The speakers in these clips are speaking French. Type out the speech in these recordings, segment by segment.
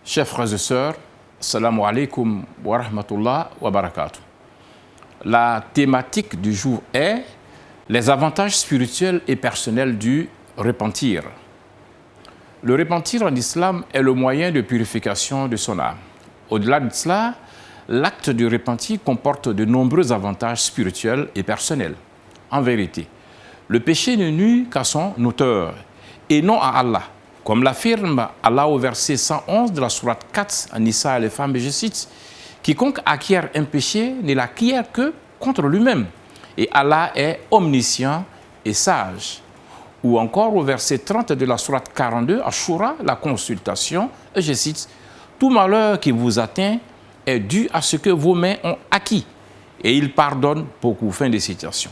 Chers frères et sœurs, Assalamu alaikum wa rahmatullah wa barakatuh. La thématique du jour est les avantages spirituels et personnels du repentir. Le repentir en islam est le moyen de purification de son âme. Au-delà de cela, l'acte de repentir comporte de nombreux avantages spirituels et personnels. En vérité, le péché ne nuit qu'à son auteur et non à Allah. Comme l'affirme Allah au verset 111 de la sourate 4 à Nisa et les femmes, et je cite, « Quiconque acquiert un péché ne l'acquiert que contre lui-même, et Allah est omniscient et sage. » Ou encore au verset 30 de la sourate 42 à Shura, la consultation, et je cite, « Tout malheur qui vous atteint est dû à ce que vos mains ont acquis, et il pardonne beaucoup. » Fin de citation.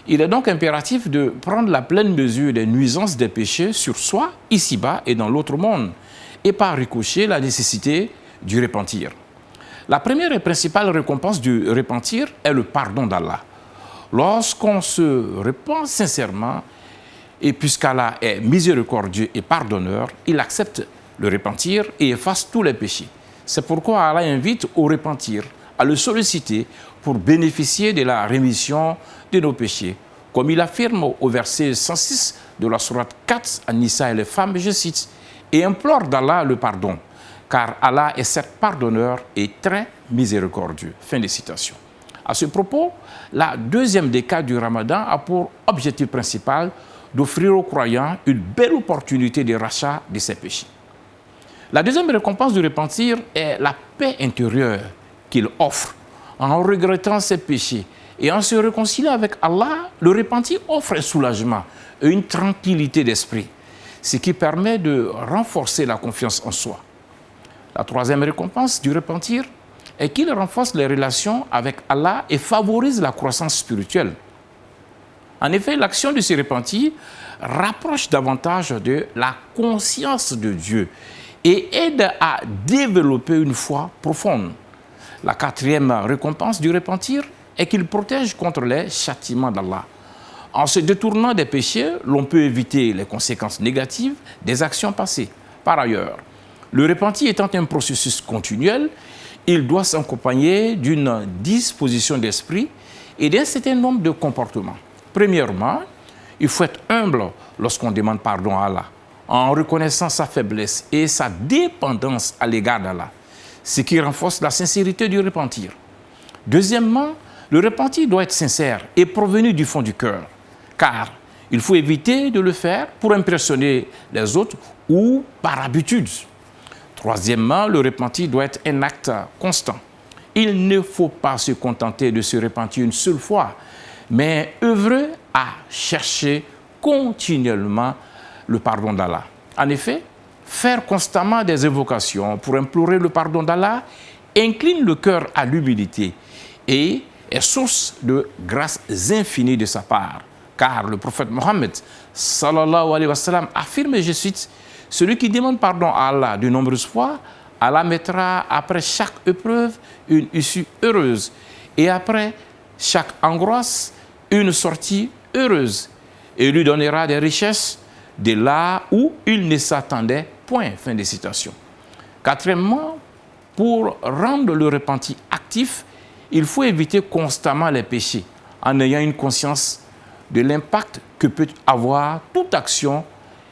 Il est donc impératif de prendre la pleine mesure des nuisances des péchés sur soi, ici-bas et dans l'autre monde, et par ricochet la nécessité du repentir. La première et principale récompense du repentir est le pardon d'Allah. Lorsqu'on se repent sincèrement, et puisqu'Allah est miséricordieux et pardonneur, il accepte le repentir et efface tous les péchés. C'est pourquoi Allah invite au repentir, à le solliciter pour bénéficier de la rémission de nos péchés. Comme il affirme au verset 106 de la sourate 4 à Nisa et les femmes, je cite, « Et implore d'Allah le pardon, car Allah est certes pardonneur et très miséricordieux. » Fin de citation. À ce propos, la deuxième décade du Ramadan a pour objectif principal d'offrir aux croyants une belle opportunité de rachat de ses péchés. La deuxième récompense du repentir est la paix intérieure qu'il offre en regrettant ses péchés et en se réconciliant avec Allah. Le repentir offre un soulagement et une tranquillité d'esprit, ce qui permet de renforcer la confiance en soi. La troisième récompense du repentir est qu'il renforce les relations avec Allah et favorise la croissance spirituelle. En effet, l'action de se repentir rapproche davantage de la conscience de Dieu et aide à développer une foi profonde. La quatrième récompense du repentir est qu'il protège contre les châtiments d'Allah. En se détournant des péchés, l'on peut éviter les conséquences négatives des actions passées. Par ailleurs, le repentir étant un processus continuel, il doit s'accompagner d'une disposition d'esprit et d'un certain nombre de comportements. Premièrement, il faut être humble lorsqu'on demande pardon à Allah, en reconnaissant sa faiblesse et sa dépendance à l'égard d'Allah, ce qui renforce la sincérité du repentir. Deuxièmement, le repentir doit être sincère et provenir du fond du cœur, car il faut éviter de le faire pour impressionner les autres ou par habitude. Troisièmement, le repentir doit être un acte constant. Il ne faut pas se contenter de se repentir une seule fois, mais œuvrer à chercher continuellement le pardon d'Allah. En effet, faire constamment des invocations pour implorer le pardon d'Allah incline le cœur à l'humilité et est source de grâces infinies de sa part. Car le prophète Mohammed sallallahu alayhi wa sallam affirme, et je cite, « Celui qui demande pardon à Allah de nombreuses fois, Allah mettra après chaque épreuve une issue heureuse et après chaque angoisse une sortie heureuse et lui donnera des richesses de là où il ne s'attendait point. » Fin de citation. Quatrièmement, pour rendre le repentir actif, il faut éviter constamment les péchés en ayant une conscience de l'impact que peut avoir toute action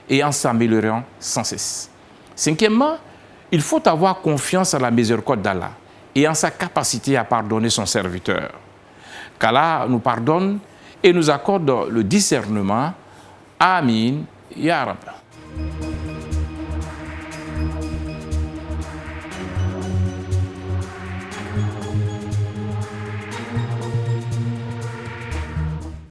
et en s'améliorant sans cesse. Cinquièmement, il faut avoir confiance en la miséricorde d'Allah et en sa capacité à pardonner son serviteur. Qu'Allah nous pardonne et nous accorde le discernement. Amin. Ya Rabbi.